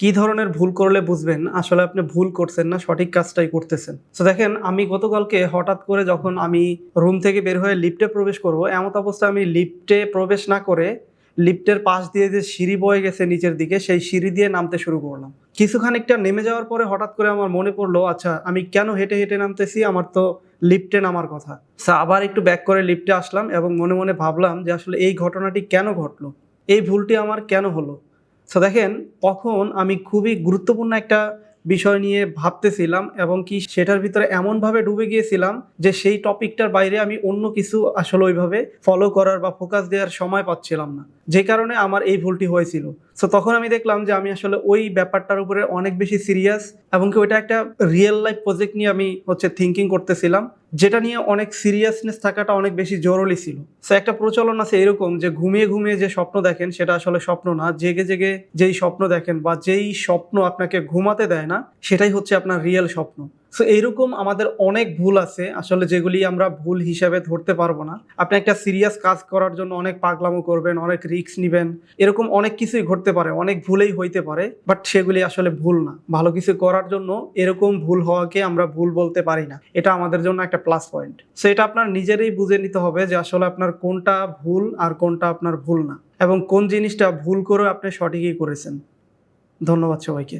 কি ধরনের ভুল করলে বুঝবেন আসলে আপনি ভুল করছেন না, সঠিক কাজটাই করতেছেন? তো দেখেন, আমি গতকালকে হঠাৎ করে যখন আমি রুম থেকে বের হয়ে লিফটে প্রবেশ করব, এমত অবস্থায় আমি লিফটে প্রবেশ না করে লিফটের পাশ দিয়ে যে সিঁড়ি বয়ে গেছে নিচের দিকে, সেই সিঁড়ি দিয়ে নামতে শুরু করলাম। কিছু খানিকটা নেমে যাওয়ার পরে হঠাৎ করে আমার মনে পড়লো, আচ্ছা আমি কেন হেঁটে, হেঁটে নামতেছি? আমার তো লিফটে নামার কথা। আবার একটু ব্যাক করে লিফটে আসলাম এবং মনে, মনে ভাবলাম যে আসলে এই ঘটনাটি কেন ঘটলো? এই ভুলটি আমার কেন হলো? দেখেন, তখন আমি খুবই গুরুত্বপূর্ণ একটা বিষয় নিয়ে ভাবতেছিলাম এবং কি সেটার ভিতরে এমনভাবে ডুবে গিয়েছিলাম যে সেই টপিকটার বাইরে আমি অন্য কিছু আসলে ওইভাবে ফলো করার বা ফোকাস দেওয়ার সময় পাচ্ছিলাম না। যে কারণে আমার এই ভুলটি হয়েছিল। তখন আমি দেখলাম যে আমি আসলে ওই ব্যাপারটার উপরে অনেক বেশি সিরিয়াস এবং কি ওইটা একটা রিয়েল লাইফ প্রজেক্ট নিয়ে আমি থিঙ্কিং করতেছিলাম, যেটা নিয়ে অনেক সিরিয়াসনেস থাকাটা অনেক বেশি জরুরি ছিল। একটা প্রচলন আছে এরকম যে ঘুমিয়ে ঘুমিয়ে যে স্বপ্ন দেখেন সেটা আসলে স্বপ্ন না, জেগে জেগে যেই স্বপ্ন দেখেন বা যেই স্বপ্ন আপনাকে ঘুমাতে দেয় না সেটাই হচ্ছে আপনার রিয়েল স্বপ্ন। এইরকম আমাদের অনেক ভুল আছে আসলে, যেগুলি আমরা ভুল হিসাবে ধরতে পারবো না। আপনি একটা সিরিয়াস কাজ করার জন্য অনেক পাগলামো করবেন, অনেক রিস্ক নিবেন, এরকম অনেক কিছুই ঘটতে পারে, অনেক ভুলেই হইতে পারে, বাট সেগুলি আসলে ভুল না। ভালো কিছু করার জন্য এরকম ভুল হওয়াকে আমরা ভুল বলতে পারি না, এটা আমাদের জন্য একটা প্লাস পয়েন্ট। এটা আপনার নিজেরই বুঝে নিতে হবে যে আসলে আপনার কোনটা ভুল আর কোনটা আপনার ভুল না, এবং কোন জিনিসটা ভুল করে আপনি সঠিকই করেছেন। ধন্যবাদ সবাইকে।